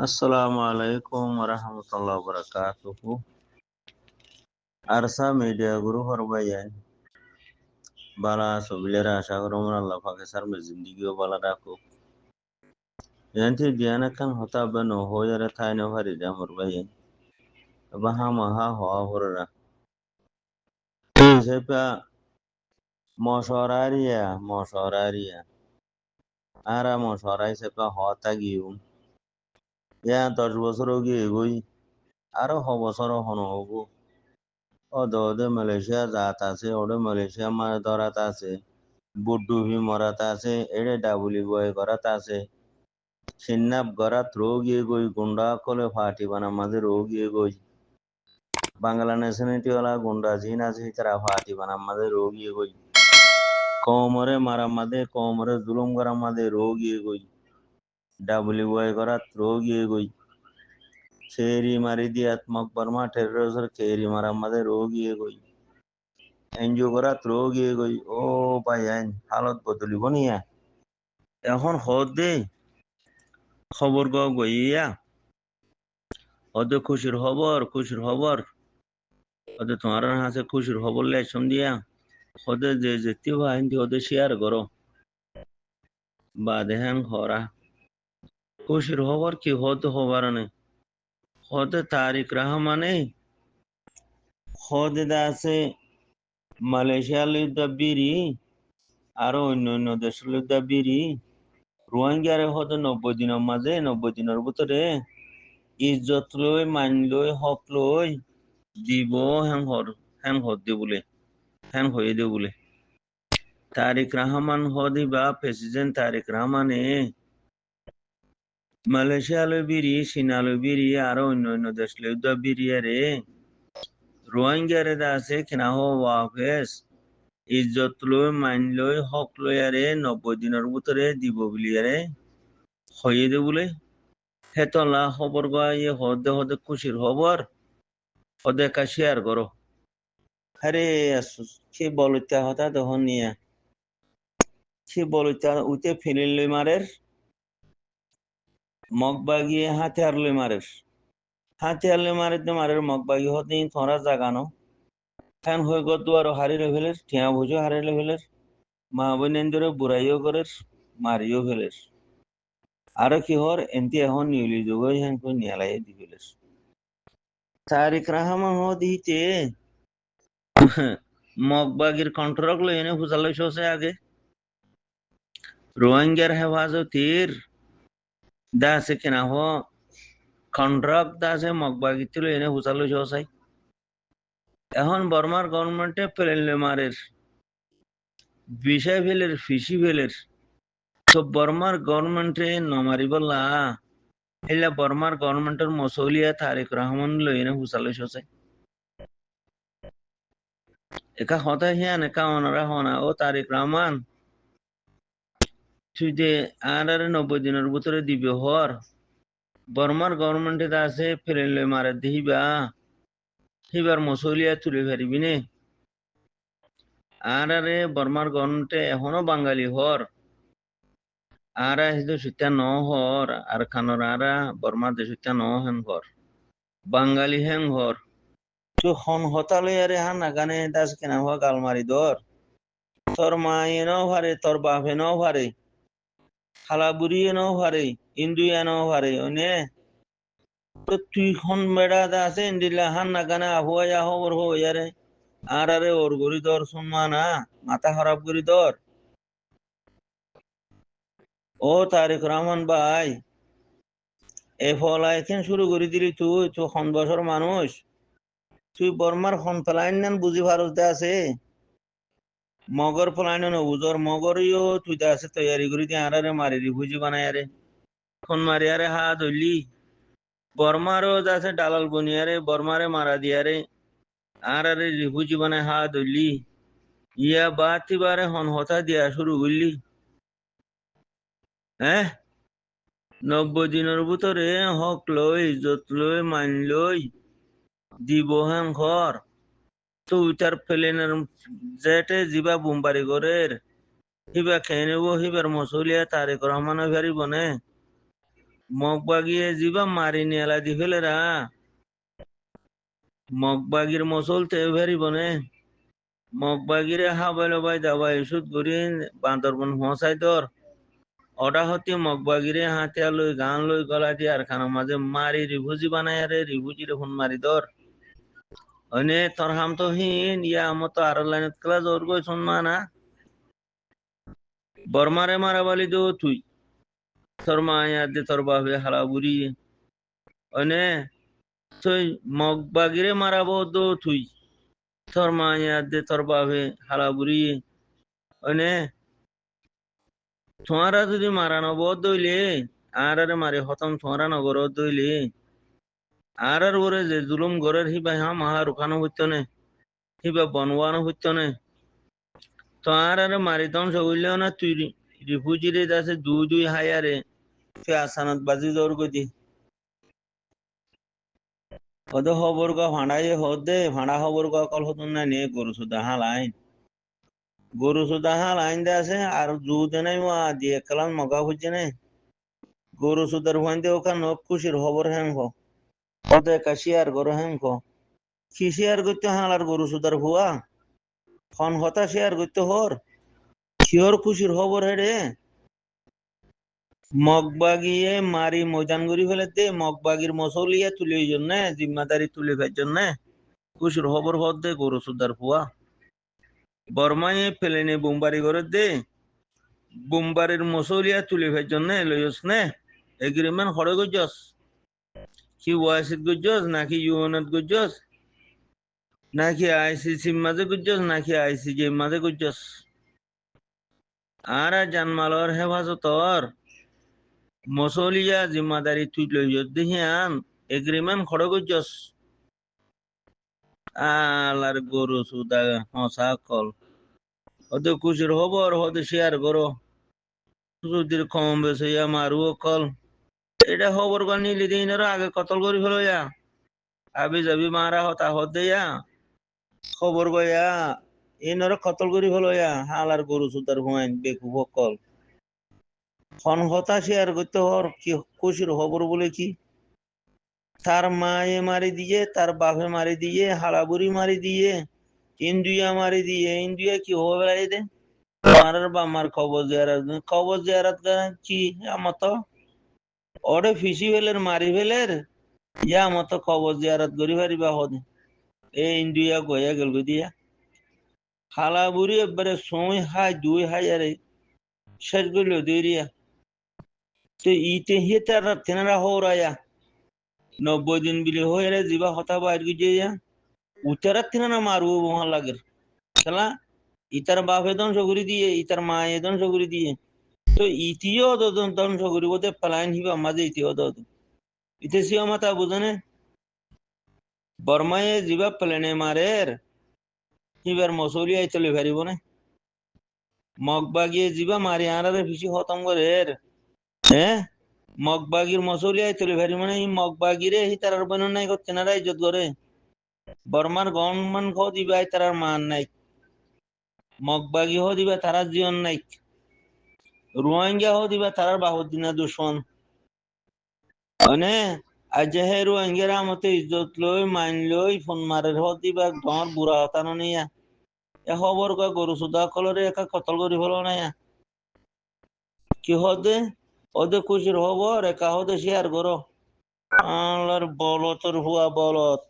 আসসালামু আলাইকুম ওরহমতুল্লাহ বরকাতুহু। আরসা মিডিয়া গুরু হরবাইয়ান বালা সবিলের আশা করুম আল্লাহ পাকে সারমে জিন্দিগিও বালা রাখুক। yanti diana kan hota bano hoyare tayno hari jamur bayen baha maha ho horra sepa mosoraria ara mosorai sepa hota gium ya 10 বছর গিয়ে গই আরো বছর হন হবো ওদে মালয়েশিয়া জাত আছে ওদে মালয়েশিয়া মাছ ধরাত আছে বুড্ডুভি মরাত আছে এড়ে ডাবুলি বয় করাত আছে সিন্নাপ গরাত রোগিয়ে গই গুন্ডা কলে ফাটি বানা মাঝে রোগিয়ে গই বাংলা ন্যাশনালিটি ওলা গুন্ডা জিন আছে তারা ফাটি বানা মাঝে রোগিয়ে গই কোমরে মারা মাঝে কোমরে জুলুম করা মাঝে রোগিয়ে গই ডাবুলি বয় করাত রোগিয়ে গই খেরি মারি দিয়াত মকবরমা টেরোরিস্ট খেরি মারা মাঝে রোগিয়ে গই এনজিও করাত রোগিয়ে গই ও ভাই আইন হালত বদলিব নিয়া এখন হদে খবর গইয়া ওদের খুশির খবর ওদের তোমার হাতে খুশির খবর লেছন দিয়া ওদের যে যেতে হয় ওদের শেয়ার করো বা দেখেন খরা খুশির খবর কি হতে হবার নেই হতে তারিক রহমানে হদে আছে মালয়েশিয়া লুদ্দাবিরি আরো অন্য দেশ লুদ্দাবিরি রোহিঙ্গারে হতে 90 দিনের মাঝে 90 দিনের ভিতরে ইজ্জত লই মান লই হক লই দিব হ্যাং হদে বলে হ্যাং হয়ে দে বলে তারিক রহমান হদি বা প্রেসিডেন্ট তারিক রহমানে মালয়েশিয়া লই বিরি চীনা লই বিরি আরো অন্য দেশ লই বিরি রে রোহিঙ্গারে আছে কিনা ওয়াফেস ইজ্জত লই মান লই হক লই আরে 90 দিনের ভিতরে দিব বলি আরে হয়ে দে বলে হেতলা খবর গায়ে হদে খুশির খবর হদে কা শেয়ার করো আরে কি বলতে হতা তখন নিয়ে কি বলতে উঠে ফিলিন লই মারের মগবাগি হাতিয়ার লই মারের মগবাগি হতে থরা জাগানো ফ্যান হয়ে গো দুয়ারও হারিয়ে ফেলের ঠিয়া বুঝো হারিয়ে ফেলের মা বোনেন্দ্রে বুড়াইও করের মারিও ফেলের আরো কি হর এনতি এখন নিউলি যোগ হ্যান কই নিয়ালাই দি ফেলের তারিক রহমান দিতে মগবাগির কন্ট্রোল লই এনে ফুসালো শোসে আগে রোহিঙ্গার হেফাজতির দাসে কিনা কন্ট্রাক্ট দাসে মগবাগি তুলে এনে ফুসালো শোসাই এখন বর্মার গভর্নমেন্টে প্লেন মারের বিষয় ফেলের ফিসি ফেলের তো বর্মার গভর্নমেন্টে নমারি বললা এলা বর্মার গভর্নমেন্টের মসৌলিয়া তারিক রহমান লইনে হুসালো শোসাই একা হতা হিয়ান একা অনারা হনা ও তারিক রহমান তুই যে আর 90 দিনের ভিতরে দিবে হর বর্মার গভর্নমেন্টে আছে প্লেন লই মারে দিবা হিবার মসৌলিয়া তুলে পারিবি নে আর বর্মার গভর্নমেন্টে এখনো বাঙালি হর আরা হিদো সুত্যা ন হর আর খানর আরা বর্মা দে সুত্যা ন হেন হর বাঙালি হেন হর তো হন হতালে আরে হান নাগানে দাস কেনা হওয়া গালমারি দর তোর মা এনেও ভারে তোর বাপ এনেও ভারে খালা বুড়ি এনেও ভারে ইন্দু এনেও ভারে অনে তো তুই খন বেড়া দাসে ইন্দিলা হান নাগানে আহুয়া হবর হইয়ারে আর আরে ওর গরি দর শুনমা না মাথা খারাপ করি দর ও তারিক রহমান ভাই এ ফলা এখন শুরু করে দিলি তুই 1 বছর মানুষ তুই বর্মার খন ফেলাইন নেন বুঝি ভারতে আছে মগর ফেলাইন নবুজর মগরিও তুই আছে তৈয়ারি করি দিয়ে আরে মারি দি বুঝি বানাই আরে খন মারি আরে হা ধরলি বর্মারও আছে ডালাল বনিয়ারে বর্মারে মারা দিয়ারে আর আরে রিফুজি বানায় হা ধরলি ইয়া বাতিবারে হন হতা দিয়া শুরু করলি হ্যাঁ 90 দিনের ভিতরে হক লই ইজ্জত লই মান লই দিব হ্যাং ঘর তুই তার প্লেনের জেটে জিবা বুমবারি গরের হিবা খেয়ে নেব হিবার মসুলিয়া তারেক রহমান ভারি বনে মগবাগিয়ে যিবা মারি নিয়ালা দি ফেলেরা মগবাগির মসল তে ভেরি বনে মগবাগিরে হাবাইলো বাই দাবাই সুদ করিন বান্দরবন হসাই দর অডা হতে মগবাগিরে হাতিয়া লই গান লই গলা দিয়ে আর খানা মাঝে মারি রিভুজি বানাই আরে রিভুজি রে ফোন মারি দর অনে তোর হাম তো হিন ইয়া মতো আর লাইনত ক্লাস ওর গই সম্মানা বর্মারে মারাবালি দো তুই তোর মা দে তোর বাবে হালা বুড়ি অনে তুই মগবাগিরে মারাবো দো তুই তোর মা দে তোর বাবে হালা বুড়ি অনে তোমারা যদি মারানো বদ দইলে আর মারে হতম তোমারা নগর দইলে আর ওরে যে জুলুম গরের হিবা মহা রুখানো হইতো নে হিবা বনওয়ানো হইতো নে তো আর মারি ধ্বংস হইলেও না তুই রিফুজিরে আছে দুই দুই হায়ারে ফে আসানত বাজি দৌড় গদি হদ খবর গা ভাড়াই হদে ভাড়া খবর গা কল হতুন না নে গরু সুদা হালাইন গরু সুদা হালাইন দে আছে আর জুদে নাই মা দিয়ে কালাম মগা হচ্ছে না গরু সুদার ভাইন দে ওখান নব খুশির খবর হ্যাং হো হদে কাশিয়ার গরু হ্যাং হো কি শেয়ার করতে হালার গরু সুদার ভুয়া খন হতা শেয়ার করতে হর কিহর খুশির খবর হেরে মগবাগিয়ে মারি ময়দান করি ফেলে দে মগবাগির মসলিয়া তুলে জন্য জিম্মাদারি তুলে ফের জন্য খুশির খবর হর দে গরু সুদার ভুয়া বর্মায়ে প্লেনে বোমবারি করে দে বোমবারির মসলিয়া তুলে ফের জন্য লইস নে এগ্রিমেন্ট হরে গজস কি ওয়াসিদ গজস নাকি ইউএনত গজস নাকি আইসিসি মাঝে গজস নাকি আইসিজে মাঝে গজস আর জানমালর হেফাজতর মসলিয়া জিম্মাদারি তুই লইস দেহিয়ান এগ্রিমেন্ট হরে গজস আলার গরু সুদা হসা কল হতে খুশির খবর হতে শেয়ার করো যদি কম বেশি মারু কল এটা খবর গা নিলি দিন আগে কতল করি ফেলো ইয়া আবি যাবি মারা হতা হতে ইয়া খবর গয়া এনর কতল করি ফেলো ইয়া হালার গরু সুদার হুয়াইন বেকু কল খন হতা শেয়ার করতে হর কি খুশির খবর বলে কি তার মায়ে মারি দিয়ে তার বাপে মারি দিয়ে হালাবুড়ি মারি দিয়ে ইন্দুয়া মারি দিয়ে ইন্দুয়া কি হবে দে মারার বামার খবর জিয়ারত কি আমত ওরে ফিসি ফেলের মারি ফেলের ইয়া মত খবর জিয়ারত করি পারিবা হদে এ ইন্দুয়া গয়া গেল দিয়া হালা বুড়ি একবারে সময় হাই দুই হাজারে শেষ করল দুইরিয়া তো ইতে হিয়ে তার তেনারা হরায়া 90 দিন বিলে হয়ে রে জিবা হতা বাইর গিয়ে উত্তরা তেনারা মারবো মহা লাগের খেলা ইতার বাপে ধ্বংস করে দিয়ে ইতার মায়ে ধ্বংস করে দিয়ে তো ইতিও ধ্বংস করি বোধ পালাইন হিবা মাঝে ইতিও ইতে সিও মাতা বুঝনে বর্মায়ে জিবা প্লেনে মারের হিবার মসলিয়া চলে ফেরিব না মগবাগিয়ে জিবা মারি আনারে ফিসি খতম করের হ্যাঁ মগবাগির মসলিয়া চলে ফেরিব না এই মগবাগিরে হি তার বনন নাই করতে না ইজ্জত করে বর্মার গণমান খ দিবা তার মান নাই মগবাগি হ দিবা তারা জীবন নাই রোহিঙ্গা হ দিবা তারার বাহুদ্দিনা দুশ্মন মানে আজ হে রোহিঙ্গারা মতে ইজ্জত লই মাইন লই ফোন মারের হ দিবা তোমার বুড়া হতানো নিয়া এ খবর কয় গরু সুদা কলরে একা কতল করি ফেলো না কি হদে ওদে খুশির খবর একা হদে শেয়ার করো আল্লাহর বলতর হুয়া বলত